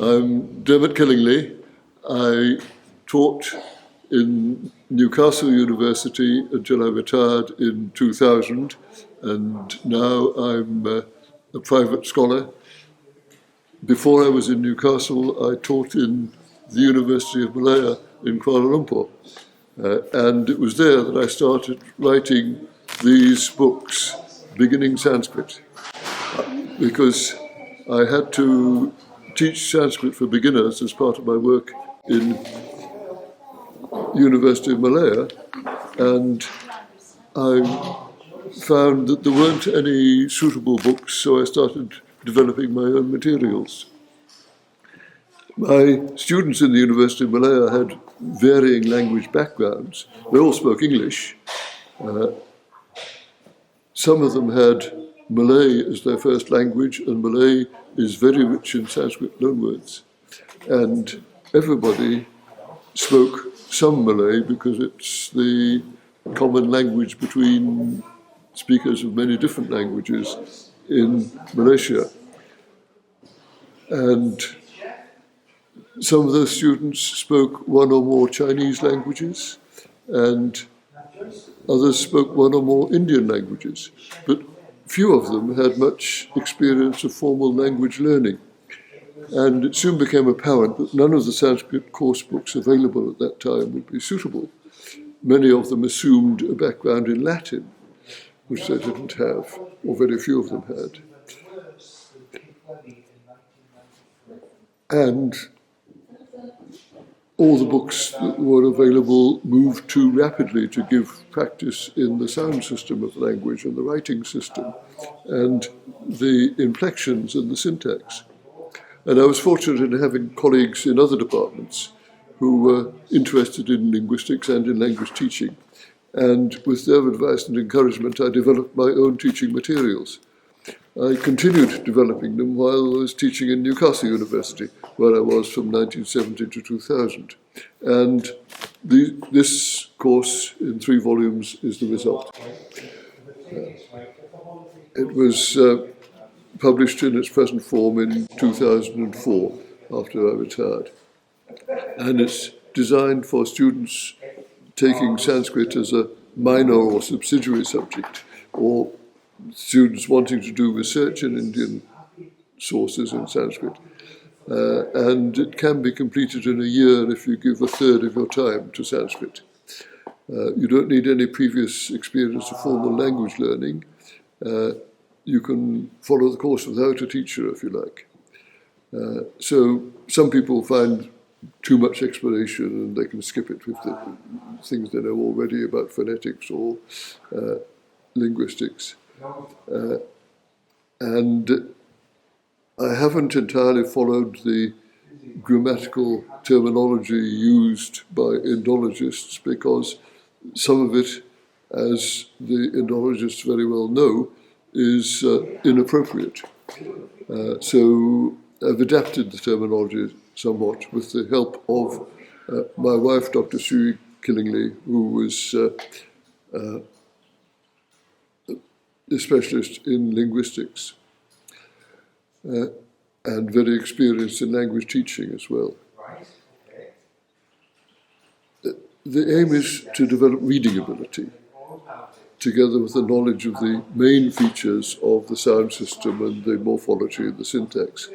I'm Dermot Killingley. I taught in Newcastle University until I retired in 2000, and now I'm a private scholar. Before I was in Newcastle, I taught in the University of Malaya in Kuala Lumpur, and it was there that I started writing these books, beginning Sanskrit, because I had to teach Sanskrit for beginners as part of my work in University of Malaya, and I found that there weren't any suitable books, so I started developing my own materials. My students in the University of Malaya had varying language backgrounds. They all spoke English. Some of them had Malay as their first language, and Malay is very rich in Sanskrit loanwords. And everybody spoke some Malay because it's the common language between speakers of many different languages in Malaysia. And some of those students spoke one or more Chinese languages, and others spoke one or more Indian languages. But few of them had much experience of formal language learning. And it soon became apparent that none of the Sanskrit course books available at that time would be suitable. Many of them assumed a background in Latin, which they didn't have, or very few of them had. And all the books that were available moved too rapidly to give practice in the sound system of the language and the writing system and the inflections and the syntax. And I was fortunate in having colleagues in other departments who were interested in linguistics and in language teaching. And with their advice and encouragement, I developed my own teaching materials. I continued developing them while I was teaching in Newcastle University, where I was from 1970 to 2000. And this course in 3 volumes is the result. It was published in its present form in 2004, after I retired. And it's designed for students taking Sanskrit as a minor or subsidiary subject, or students wanting to do research in Indian sources in Sanskrit. And it can be completed in a year if you give a third of your time to Sanskrit. You don't need any previous experience of formal language learning. You can follow the course without a teacher if you like. So some people find too much explanation and they can skip it with the things they know already about phonetics or linguistics. And I haven't entirely followed the grammatical terminology used by Indologists, because some of it, as the Indologists very well know, is inappropriate. So I've adapted the terminology somewhat with the help of my wife, Dr. Siew-Yue Killingley, who was a specialist in linguistics and very experienced in language teaching as well. The aim is to develop reading ability, together with the knowledge of the main features of the sound system and the morphology and the syntax.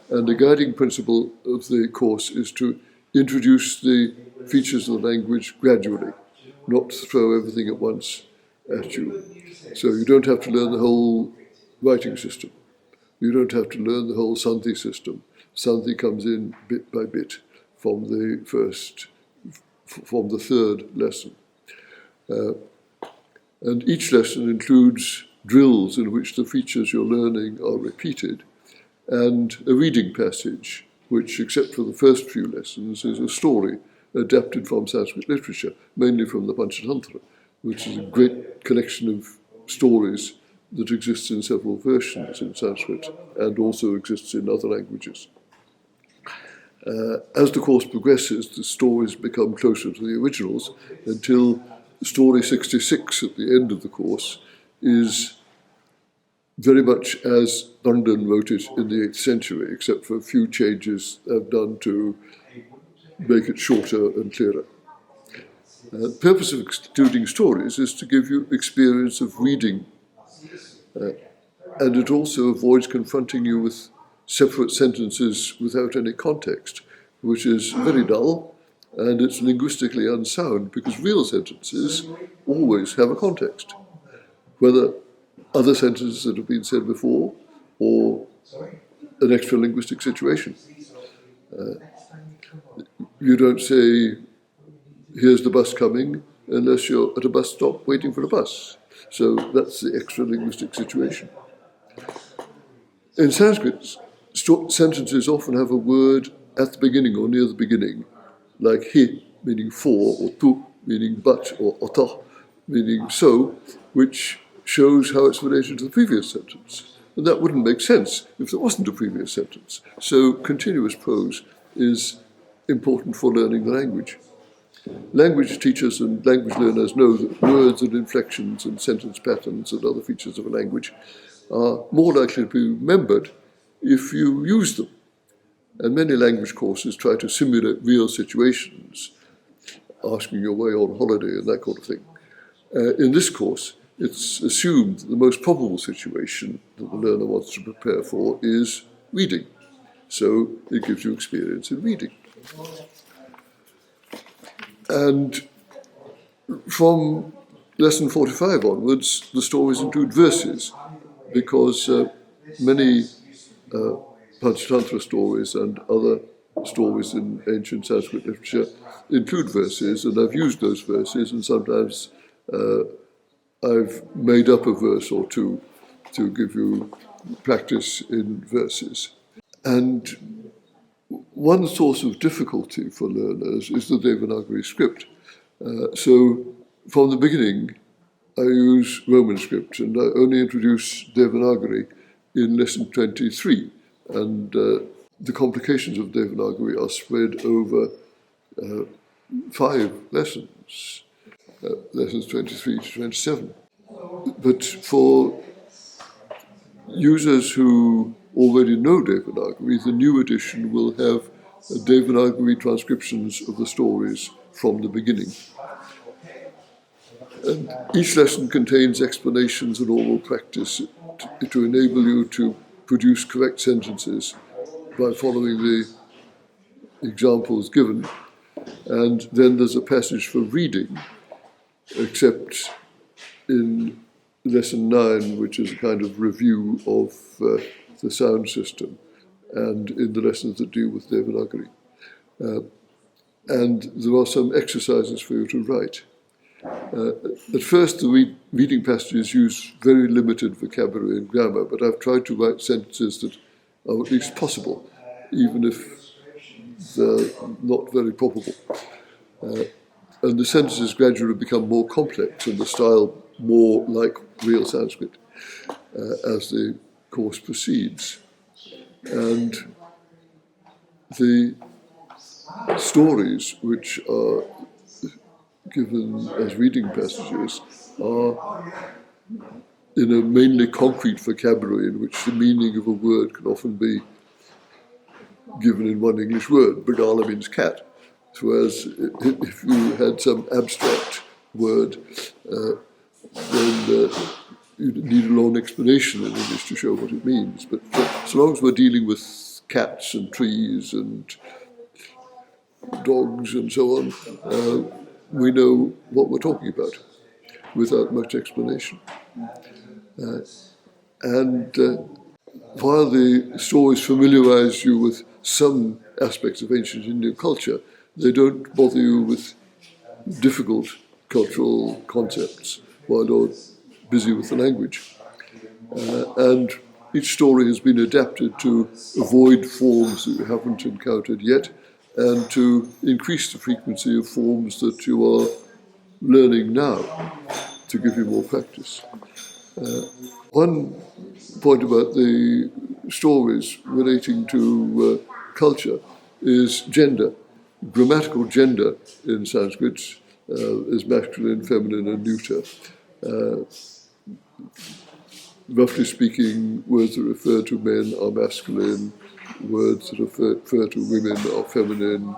And the guiding principle of the course is to introduce the features of the language gradually, not throw everything at once at you. So you don't have to learn the whole writing system. You don't have to learn the whole Sandhi system. Sandhi comes in bit by bit from the third lesson. And each lesson includes drills in which the features you're learning are repeated, and a reading passage, which, except for the first few lessons, is a story adapted from Sanskrit literature, mainly from the Panchatantra, which is a great collection of stories that exists in several versions in Sanskrit and also exists in other languages. As the course progresses, the stories become closer to the originals until story 66 at the end of the course is very much as London wrote it in the 8th century, except for a few changes they've done to make it shorter and clearer. The purpose of including stories is to give you experience of reading, and it also avoids confronting you with separate sentences without any context, which is very dull, and it's linguistically unsound, because real sentences always have a context, whether other sentences that have been said before or an extra linguistic situation. You don't say, here's the bus coming, unless you're at a bus stop waiting for a bus. So that's the extra linguistic situation. In Sanskrit, sentences often have a word at the beginning or near the beginning, like he, meaning for, or tu, meaning but, or ota, meaning so, which shows how it's related to the previous sentence. And that wouldn't make sense if there wasn't a previous sentence. So continuous prose is important for learning the language. Language teachers and language learners know that words and inflections and sentence patterns and other features of a language are more likely to be remembered if you use them. And many language courses try to simulate real situations, asking your way on holiday and that kind of thing. In this course, it's assumed that the most probable situation that the learner wants to prepare for is reading. So it gives you experience in reading. And from lesson 45 onwards, the stories include verses, because many Panchatantra stories and other stories in ancient Sanskrit literature include verses, and I've used those verses, and sometimes I've made up a verse or two to give you practice in verses. And one source of difficulty for learners is the Devanagari script. So from the beginning, I use Roman script, and I only introduce Devanagari in lesson 23. And the complications of Devanagari are spread over 5 lessons, lessons 23 to 27. But for users who already know Devanagari, the new edition will have Devanagari transcriptions of the stories from the beginning. And each lesson contains explanations and oral practice to enable you to produce correct sentences by following the examples given. And then there's a passage for reading, except in lesson 9, which is a kind of review of the sound system, and in the lessons that deal with Devanagari. And there are some exercises for you to write. At first, the reading passages use very limited vocabulary and grammar, but I've tried to write sentences that are at least possible, even if they're not very probable. And the sentences gradually become more complex and the style more like real Sanskrit as the course proceeds. And the stories which are given as reading passages are in a mainly concrete vocabulary in which the meaning of a word can often be given in one English word. Bagala means cat. Whereas if you had some abstract word, then you need a long explanation in English to show what it means. But so long as we're dealing with cats and trees and dogs and so on, we know what we're talking about without much explanation. And while the stories familiarize you with some aspects of ancient Indian culture, they don't bother you with difficult cultural concepts while you're busy with the language. And each story has been adapted to avoid forms that you haven't encountered yet, and to increase the frequency of forms that you are learning now, to give you more practice. One point about the stories relating to culture is gender. Grammatical gender in Sanskrit is masculine, feminine, and neuter. roughly speaking, words that refer to men are masculine, words that refer to women are feminine,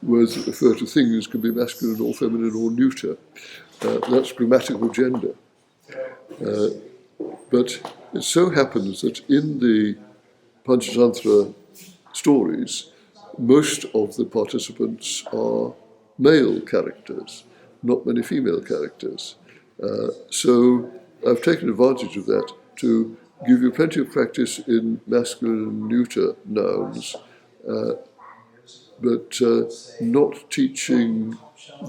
words that refer to things can be masculine or feminine or neuter. That's grammatical gender. But it so happens that in the Panchatantra stories, most of the participants are male characters, not many female characters. So I've taken advantage of that to give you plenty of practice in masculine and neuter nouns, but not teaching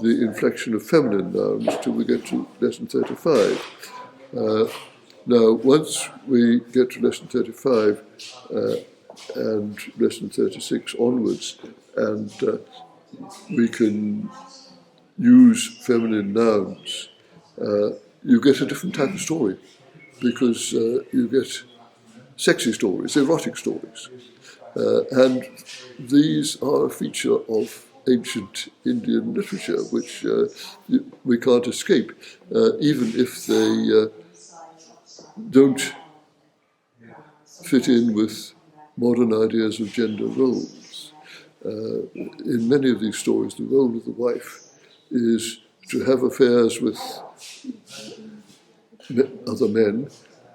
the inflection of feminine nouns till we get to lesson 35. Now, once we get to lesson 35 and lesson 36 onwards, and we can use feminine nouns, you get a different type of story, because you get sexy stories, erotic stories. And these are a feature of ancient Indian literature, which we can't escape, even if they don't fit in with modern ideas of gender roles. In many of these stories, the role of the wife is to have affairs with other men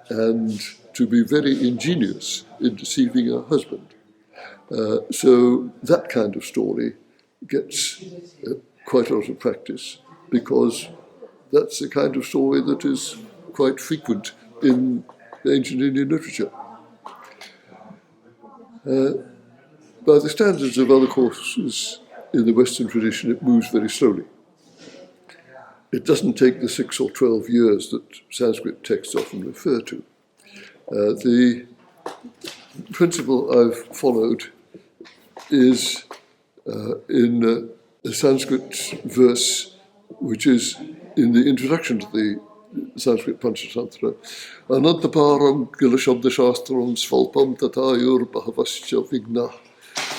and to be very ingenious in deceiving her husband. So that kind of story gets quite a lot of practice, because that's the kind of story that is quite frequent in ancient Indian literature. By the standards of other courses in the Western tradition, it moves very slowly. It doesn't take the 6 or 12 years that Sanskrit texts often refer to. The principle I've followed is in a Sanskrit verse, which is in the introduction to the Sanskrit Panchatantra, Anantaparam Kilashabdashastram Svalpam Tatayur Bhavascha Vigna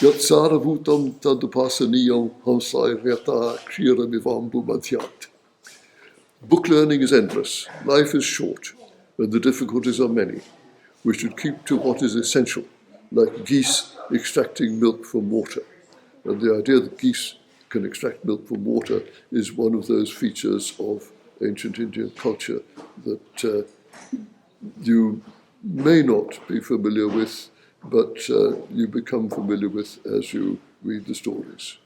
Yatsarabhutam Tadupasaniyam Hamsairyata Kshiramivambu Madhyat. Book learning is endless, life is short, and the difficulties are many. We should keep to what is essential, like geese extracting milk from water. And the idea that geese can extract milk from water is one of those features of ancient Indian culture that you may not be familiar with, but you become familiar with as you read the stories.